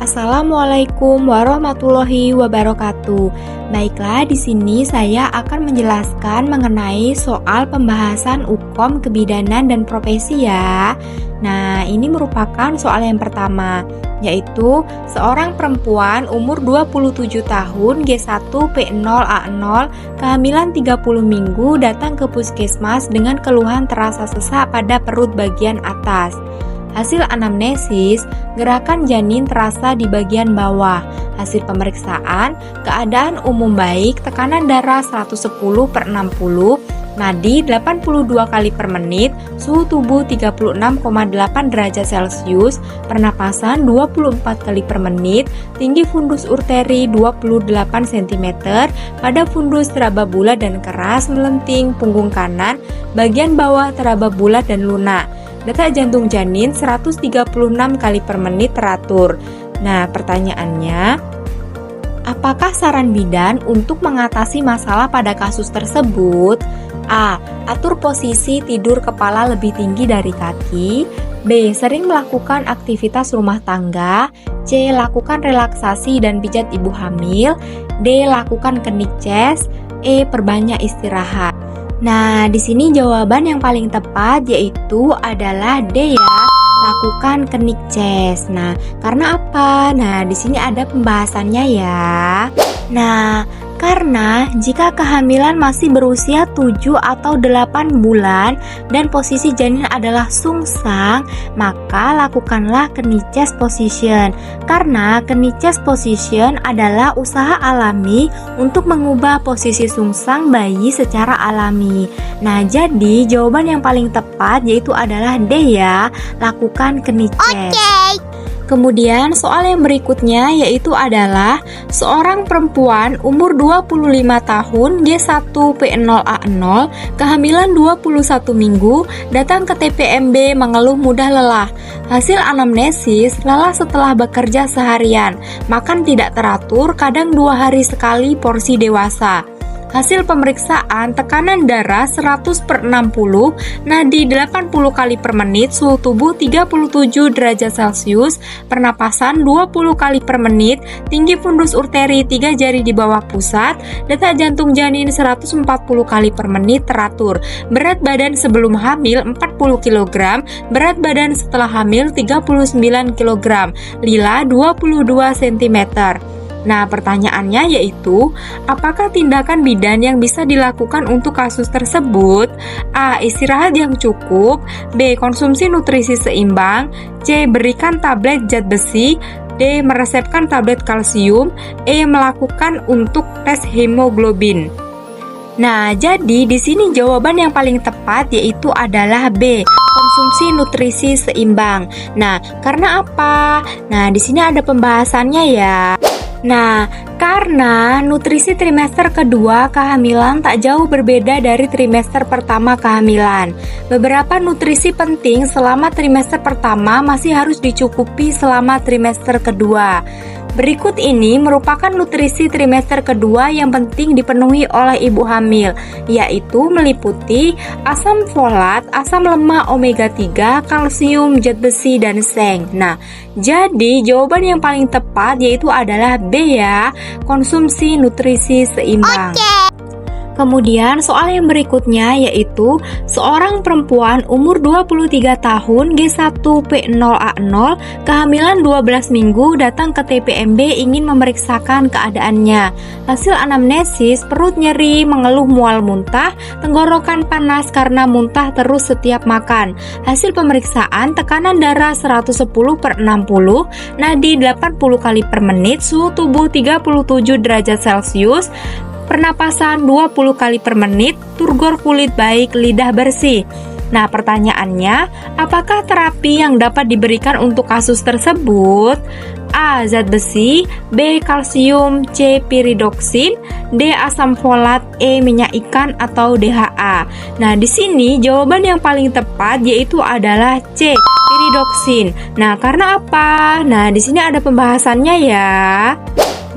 Assalamualaikum warahmatullahi wabarakatuh. Baiklah, di sini saya akan menjelaskan mengenai soal pembahasan hukum kebidanan dan profesi ya. Nah, ini merupakan soal yang pertama, yaitu seorang perempuan umur 27 tahun G1 P0 A0 kehamilan 30 minggu datang ke puskesmas dengan keluhan terasa sesak pada perut bagian atas. Hasil anamnesis, gerakan janin terasa di bagian bawah. Hasil pemeriksaan, keadaan umum baik, tekanan darah 110/60, nadi 82 kali per menit, suhu tubuh 36,8 derajat Celcius, pernapasan 24 kali per menit, tinggi fundus urteri 28 cm, pada fundus teraba bulat dan keras melenting punggung kanan, bagian bawah teraba bulat dan lunak. Detak jantung janin 136 kali per menit teratur. Nah, pertanyaannya, apakah saran bidan untuk mengatasi masalah pada kasus tersebut? A. Atur posisi tidur kepala lebih tinggi dari kaki. B. Sering melakukan aktivitas rumah tangga. C. Lakukan relaksasi dan pijat ibu hamil. D. Lakukan kenik chest. E. Perbanyak istirahat. Nah, di sini jawaban yang paling tepat yaitu adalah D ya, lakukan kenik chest. Nah, karena apa? Nah, di sini ada pembahasannya ya. Nah, karena jika kehamilan masih berusia 7 atau 8 bulan dan posisi janin adalah sungsang, maka lakukanlah knee chest position. Karena knee chest position adalah usaha alami untuk mengubah posisi sungsang bayi secara alami. Nah, jadi jawaban yang paling tepat yaitu adalah D ya, lakukan knee chest. Kemudian soal yang berikutnya yaitu adalah seorang perempuan umur 25 tahun G1 P0 A0 kehamilan 21 minggu datang ke TPMB mengeluh mudah lelah. Hasil anamnesis, lelah setelah bekerja seharian, makan tidak teratur, kadang 2 hari sekali porsi dewasa. Hasil pemeriksaan, tekanan darah 100/60, nadi 80 kali per menit, suhu tubuh 37 derajat Celcius, pernapasan 20 kali per menit, tinggi fundus urteri 3 jari di bawah pusat, detak jantung janin 140 kali per menit teratur, berat badan sebelum hamil 40 kg, berat badan setelah hamil 39 kg, lila 22 cm. Nah, pertanyaannya yaitu, apakah tindakan bidan yang bisa dilakukan untuk kasus tersebut? A. Istirahat yang cukup. B. Konsumsi nutrisi seimbang. C. Berikan tablet zat besi. D. Meresepkan tablet kalsium. E. Melakukan untuk tes hemoglobin. Nah, jadi di sini jawaban yang paling tepat yaitu adalah B. Konsumsi nutrisi seimbang. Nah, karena apa? Nah, di sini ada pembahasannya ya. Nah, karena nutrisi trimester kedua kehamilan tak jauh berbeda dari trimester pertama kehamilan. Beberapa nutrisi penting selama trimester pertama masih harus dicukupi selama trimester kedua. Berikut ini merupakan nutrisi trimester kedua yang penting dipenuhi oleh ibu hamil, yaitu meliputi asam folat, asam lemak omega 3, kalsium, zat besi, dan seng. Nah, jadi jawaban yang paling tepat yaitu adalah B ya, konsumsi nutrisi seimbang. Kemudian soal yang berikutnya yaitu seorang perempuan umur 23 tahun G1 P0 A0 kehamilan 12 minggu datang ke TPMB ingin memeriksakan keadaannya. Hasil anamnesis, perut nyeri, mengeluh mual muntah, tenggorokan panas karena muntah terus setiap makan. Hasil pemeriksaan, tekanan darah 110/60, nadi 80 kali per menit, suhu tubuh 37 derajat Celcius, pernapasan 20 kali per menit, turgor kulit baik, lidah bersih. Nah, pertanyaannya, apakah terapi yang dapat diberikan untuk kasus tersebut? A. Zat besi. B. Kalsium. C. Piridoksin. D. Asam folat. E. Minyak ikan atau DHA. Nah, di sini jawaban yang paling tepat yaitu adalah C. Piridoksin. Nah, karena apa? Nah, di sini ada pembahasannya ya.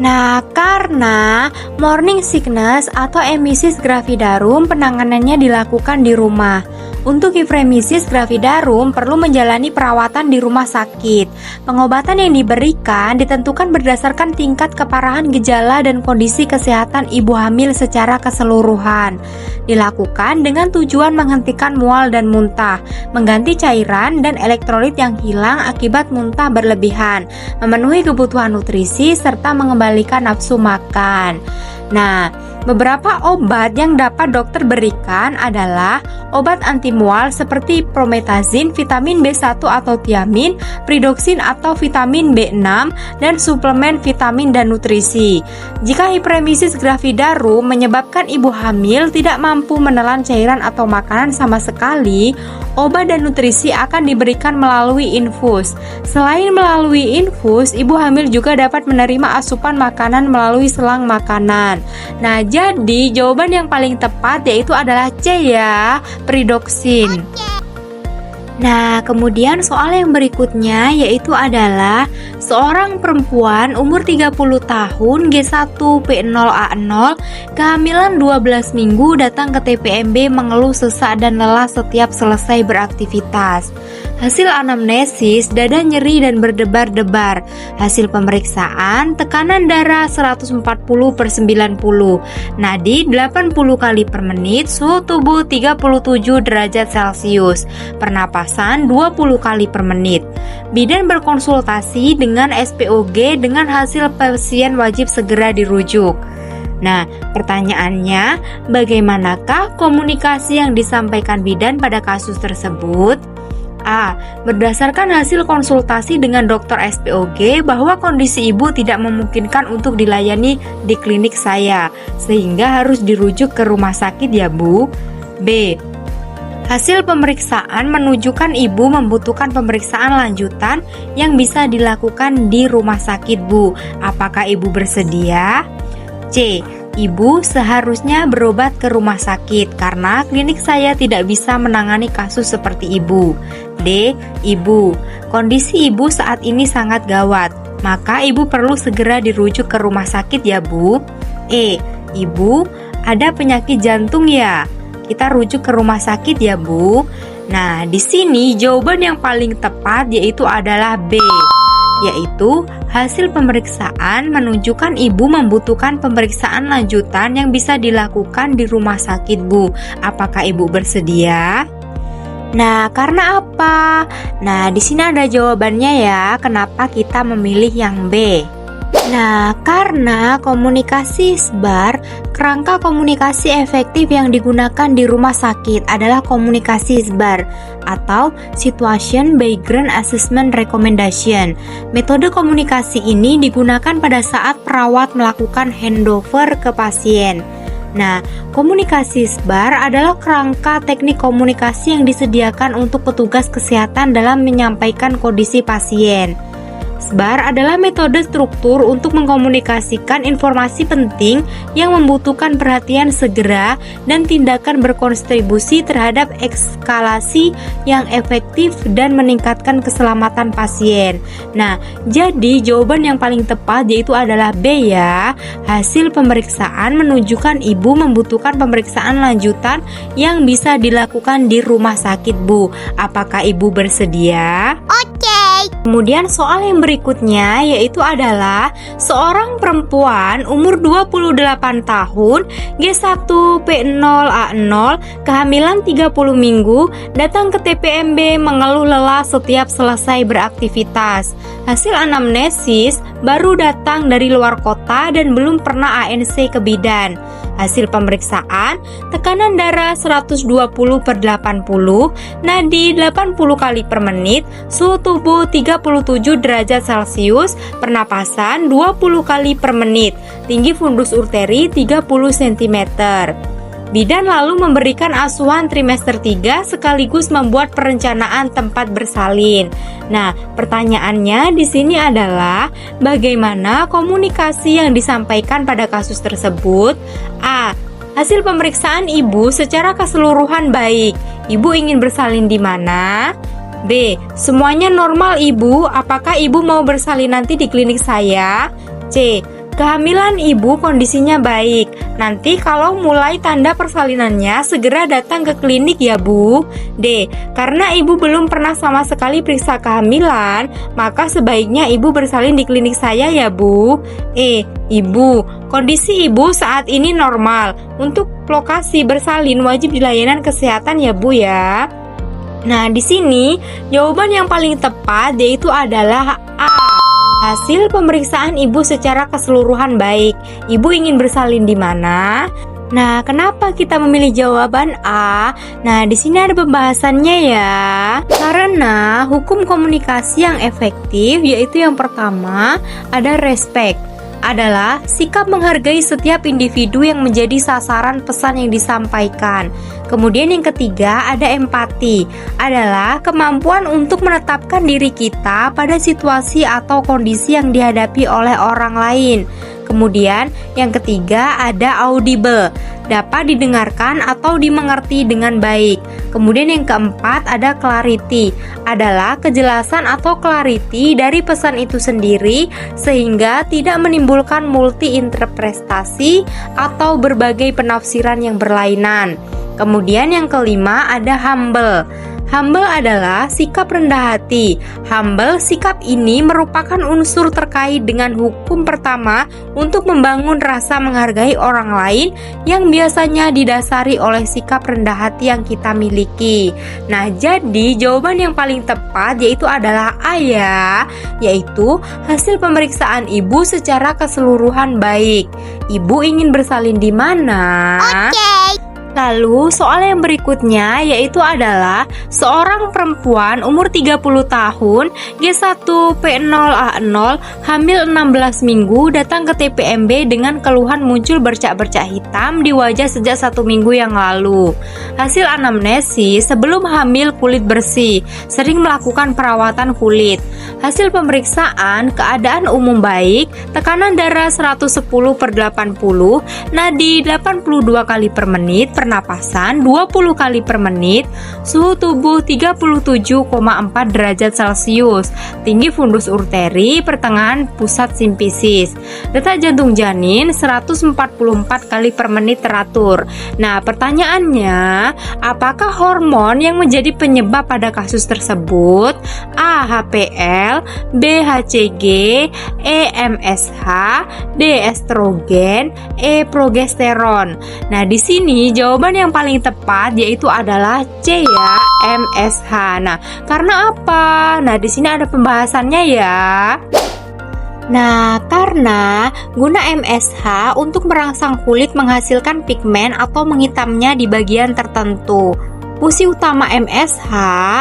Nah, karena morning sickness atau emesis gravidarum penanganannya dilakukan di rumah. Untuk hippremesis gravidarum perlu menjalani perawatan di rumah sakit. Pengobatan yang diberikan ditentukan berdasarkan tingkat keparahan gejala dan kondisi kesehatan ibu hamil secara keseluruhan. Dilakukan dengan tujuan menghentikan mual dan muntah, mengganti cairan dan elektrolit yang hilang akibat muntah berlebihan, memenuhi kebutuhan nutrisi, serta mengembalikan nafsu makan. Nah, beberapa obat yang dapat dokter berikan adalah obat anti mual seperti promethazine, vitamin B1 atau thiamin, pyridoxine atau vitamin B6, dan suplemen vitamin dan nutrisi. Jika hippremesis gravidarum menyebabkan ibu hamil tidak mampu menelan cairan atau makanan sama sekali, obat dan nutrisi akan diberikan melalui infus. Selain melalui infus, ibu hamil juga dapat menerima asupan makanan melalui selang makanan. Nah, jadi jawaban yang paling tepat yaitu adalah C ya, pyridoxine. Nah, kemudian soal yang berikutnya yaitu adalah seorang perempuan umur 30 tahun G1P0A0 kehamilan 12 minggu datang ke TPMB mengeluh sesak dan lelah setiap selesai beraktivitas. Hasil anamnesis, dada nyeri dan berdebar-debar. Hasil pemeriksaan, tekanan darah 140/90, nadi 80 kali per menit, suhu tubuh 37 derajat Celcius, pernapasan 20 kali per menit. Bidan berkonsultasi dengan SPOG dengan hasil pasien wajib segera dirujuk. Nah, pertanyaannya, bagaimanakah komunikasi yang disampaikan bidan pada kasus tersebut? A. Berdasarkan hasil konsultasi dengan dokter SPOG bahwa kondisi ibu tidak memungkinkan untuk dilayani di klinik saya, sehingga harus dirujuk ke rumah sakit ya Bu. B. Hasil pemeriksaan menunjukkan ibu membutuhkan pemeriksaan lanjutan yang bisa dilakukan di rumah sakit Bu. Apakah ibu bersedia? C. Ibu seharusnya berobat ke rumah sakit karena klinik saya tidak bisa menangani kasus seperti ibu. D. Ibu, kondisi ibu saat ini sangat gawat, maka ibu perlu segera dirujuk ke rumah sakit ya Bu. E. Ibu, ada penyakit jantung ya? Kita rujuk ke rumah sakit ya Bu. Nah, di sini jawaban yang paling tepat yaitu adalah B, yaitu hasil pemeriksaan menunjukkan ibu membutuhkan pemeriksaan lanjutan yang bisa dilakukan di rumah sakit Bu. Apakah ibu bersedia? Nah, karena apa? Nah, di sini ada jawabannya ya, kenapa kita memilih yang B. Nah, karena komunikasi SBAR, kerangka komunikasi efektif yang digunakan di rumah sakit adalah komunikasi SBAR atau Situation Background Assessment Recommendation. Metode komunikasi ini digunakan pada saat perawat melakukan handover ke pasien. Nah, komunikasi SBAR adalah kerangka teknik komunikasi yang disediakan untuk petugas kesehatan dalam menyampaikan kondisi pasien. SBAR adalah metode struktur untuk mengkomunikasikan informasi penting yang membutuhkan perhatian segera dan tindakan berkontribusi terhadap eskalasi yang efektif dan meningkatkan keselamatan pasien. Nah, jadi jawaban yang paling tepat yaitu adalah B ya. Hasil pemeriksaan menunjukkan ibu membutuhkan pemeriksaan lanjutan yang bisa dilakukan di rumah sakit Bu. Apakah ibu bersedia? Kemudian soal yang berikutnya yaitu adalah seorang perempuan umur 28 tahun G1P0A0 kehamilan 30 minggu datang ke TPMB mengeluh lelah setiap selesai beraktivitas. Hasil anamnesis baru datang dari luar kota dan belum pernah ANC ke bidan. Hasil pemeriksaan, tekanan darah 120/80, nadi 80 kali per menit, suhu tubuh 37 derajat Celcius, pernapasan 20 kali per menit, tinggi fundus urteri 30 cm. Bidan lalu memberikan asuhan trimester 3 sekaligus membuat perencanaan tempat bersalin. Nah, pertanyaannya di sini adalah bagaimana komunikasi yang disampaikan pada kasus tersebut? A. Hasil pemeriksaan ibu secara keseluruhan baik. Ibu ingin bersalin di mana? B. Semuanya normal ibu. Apakah ibu mau bersalin nanti di klinik saya? C. Kehamilan ibu kondisinya baik. Nanti kalau mulai tanda persalinannya segera datang ke klinik ya Bu. D. Karena ibu belum pernah sama sekali periksa kehamilan, maka sebaiknya ibu bersalin di klinik saya ya Bu. E. Ibu, kondisi ibu saat ini normal. Untuk lokasi bersalin wajib di layanan kesehatan ya Bu ya. Nah, di sini jawaban yang paling tepat yaitu adalah A. Hasil pemeriksaan ibu secara keseluruhan baik. Ibu ingin bersalin di mana? Nah, kenapa kita memilih jawaban A? Nah, di sini ada pembahasannya ya. Karena hukum komunikasi yang efektif yaitu yang pertama ada respect. Adalah sikap menghargai setiap individu yang menjadi sasaran pesan yang disampaikan. Kemudian yang ketiga ada empati, adalah kemampuan untuk menetapkan diri kita pada situasi atau kondisi yang dihadapi oleh orang lain. Kemudian yang ketiga ada audible, dapat didengarkan atau dimengerti dengan baik. Kemudian yang keempat ada clarity, adalah kejelasan atau clarity dari pesan itu sendiri sehingga tidak menimbulkan multi interpretasi atau berbagai penafsiran yang berlainan. Kemudian yang kelima ada humble. Humble adalah sikap rendah hati. Humble, sikap ini merupakan unsur terkait dengan hukum pertama untuk membangun rasa menghargai orang lain yang biasanya didasari oleh sikap rendah hati yang kita miliki. Nah, jadi jawaban yang paling tepat yaitu adalah A ya, yaitu hasil pemeriksaan ibu secara keseluruhan baik. Ibu ingin bersalin di mana? Oke. Lalu soal yang berikutnya yaitu adalah seorang perempuan umur 30 tahun G1P0A0 hamil 16 minggu datang ke TPMB dengan keluhan muncul bercak-bercak hitam di wajah sejak 1 minggu yang lalu. Hasil anamnesis sebelum hamil kulit bersih, sering melakukan perawatan kulit. Hasil pemeriksaan keadaan umum baik, tekanan darah 110/80, nadi 82 kali per menit, pernapasan 20 kali per menit, suhu tubuh 37,4 derajat Celcius, tinggi fundus urteri, pertengahan pusat simpisis, detak jantung janin 144 kali per menit teratur. Nah, pertanyaannya, apakah hormon yang menjadi penyebab pada kasus tersebut? A. HPL, B. HCG, E. MSH, D. Estrogen, E. Progesteron. Nah, di sini jawaban yang paling tepat yaitu adalah C ya, MSH. Nah, karena apa? Nah, di sini ada pembahasannya ya. Nah, karena guna MSH untuk merangsang kulit menghasilkan pigmen atau menghitamnya di bagian tertentu. Fungsi utama MSH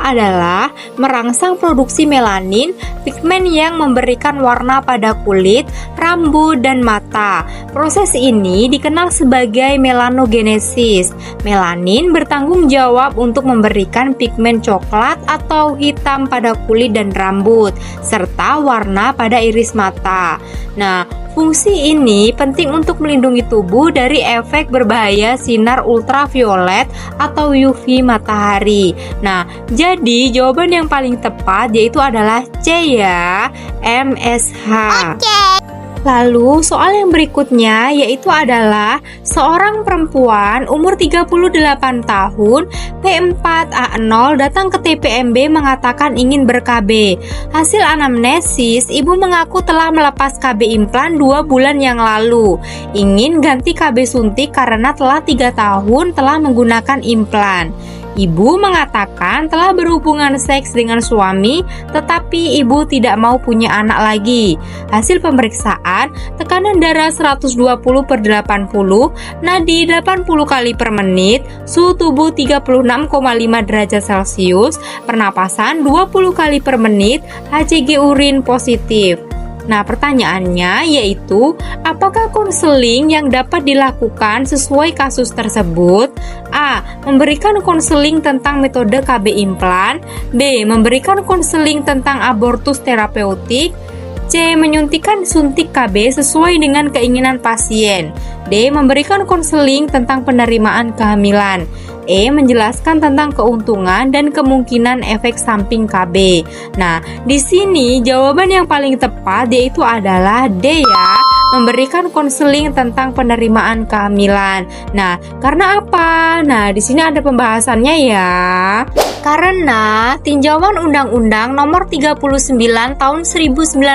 adalah merangsang produksi melanin, pigmen yang memberikan warna pada kulit, rambut, dan mata. Proses ini dikenal sebagai melanogenesis. Melanin bertanggung jawab untuk memberikan pigmen coklat atau hitam pada kulit dan rambut, serta warna pada iris mata. Nah, fungsi ini penting untuk melindungi tubuh dari efek berbahaya sinar ultraviolet atau UV matahari. Nah, jadi jawaban yang paling tepat yaitu adalah C ya, MSH. Oke. Lalu soal yang berikutnya yaitu adalah seorang perempuan umur 38 tahun P4A0 datang ke TPMB mengatakan ingin ber-KB. Hasil anamnesis, ibu mengaku telah melepas KB implan 2 bulan yang lalu. Ingin ganti KB suntik karena telah 3 tahun telah menggunakan implan. Ibu mengatakan telah berhubungan seks dengan suami, tetapi ibu tidak mau punya anak lagi. Hasil pemeriksaan, tekanan darah 120/80, nadi 80 kali per menit, suhu tubuh 36,5 derajat Celcius, pernapasan 20 kali per menit, HCG urin positif. Nah, pertanyaannya yaitu, apakah konseling yang dapat dilakukan sesuai kasus tersebut? A. Memberikan konseling tentang metode KB implan. B. Memberikan konseling tentang abortus terapeutik. C. Menyuntikkan suntik KB sesuai dengan keinginan pasien. D. Memberikan konseling tentang penerimaan kehamilan. E. Menjelaskan tentang keuntungan dan kemungkinan efek samping KB. Nah, di sini jawaban yang paling tepat yaitu adalah D ya, memberikan konseling tentang penerimaan kehamilan. Nah, karena apa? Nah, di sini ada pembahasannya ya. Karena tinjauan Undang-Undang Nomor 39 Tahun 1999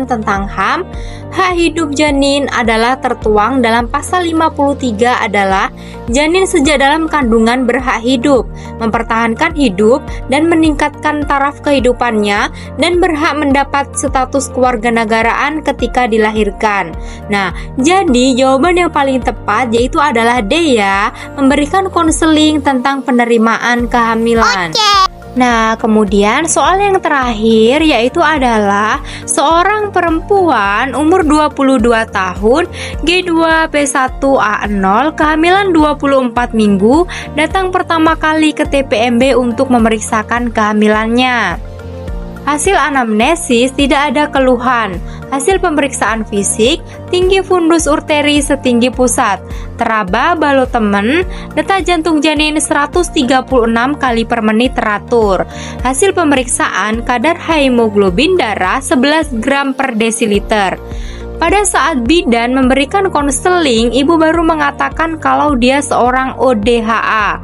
tentang HAM, hak hidup janin adalah tertuang dalam pasal 53 adalah janin sejak dalam kandungan berhak hidup, mempertahankan hidup dan meningkatkan taraf kehidupannya dan berhak mendapat status kewarganegaraan ketika dilahirkan. Nah, jadi jawaban yang paling tepat yaitu adalah D ya, memberikan konseling tentang penerimaan kehamilan. Nah, kemudian soal yang terakhir yaitu adalah seorang perempuan umur 22 tahun, G2P1A0, kehamilan 24 minggu, datang pertama kali ke TPMB untuk memeriksakan kehamilannya. Hasil anamnesis tidak ada keluhan. Hasil pemeriksaan fisik, tinggi fundus urteri setinggi pusat, teraba balotemen, detak jantung janin 136 kali per menit teratur. Hasil pemeriksaan kadar hemoglobin darah 11 gram per desiliter. Pada saat bidan memberikan konseling, ibu baru mengatakan kalau dia seorang ODHA.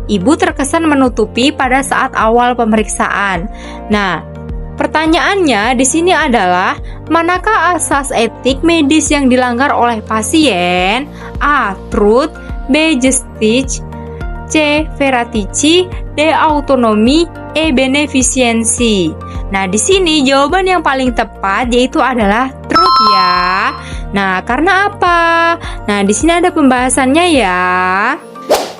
Ibu terkesan menutupi pada saat awal pemeriksaan. Nah, pertanyaannya di sini adalah, manakah asas etik medis yang dilanggar oleh pasien? A. Truth, B. Justice, C. Veracity, D. Autonomy, E. Beneficiency. Nah, di sini jawaban yang paling tepat yaitu adalah truth ya. Nah, karena apa? Nah, di sini ada pembahasannya ya.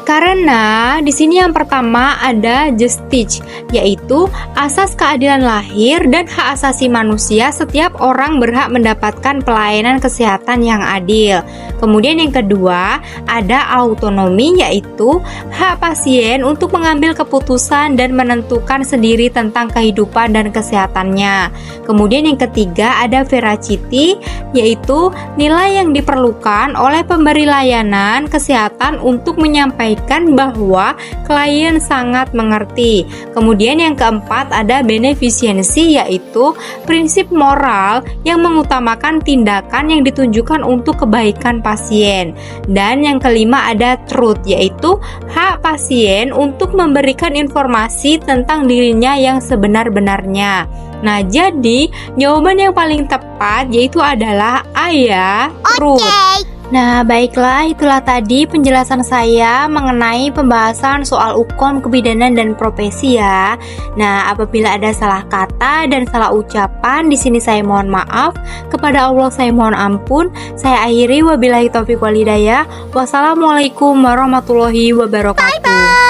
Karena di sini yang pertama ada justice, yaitu asas keadilan lahir dan hak asasi manusia, setiap orang berhak mendapatkan pelayanan kesehatan yang adil. Kemudian yang kedua ada autonomi, yaitu hak pasien untuk mengambil keputusan dan menentukan sendiri tentang kehidupan dan kesehatannya. Kemudian yang ketiga ada veracity, yaitu nilai yang diperlukan oleh pemberi layanan kesehatan untuk menyampaikan bahwa klien sangat mengerti. Kemudian yang keempat ada beneficiency, yaitu prinsip moral yang mengutamakan tindakan yang ditunjukkan untuk kebaikan pasien. Dan yang kelima ada truth, yaitu hak pasien untuk memberikan informasi tentang dirinya yang sebenar-benarnya. Nah, jadi jawaban yang paling tepat yaitu adalah A ya, truth. Nah, baiklah, itulah tadi penjelasan saya mengenai pembahasan soal hukum, kebidanan, dan profesi ya. Nah, apabila ada salah kata dan salah ucapan, di sini saya mohon maaf. Kepada Allah saya mohon ampun. Saya akhiri, wabillahi taufiq wal hidayah. Wassalamualaikum warahmatullahi wabarakatuh. Bye bye.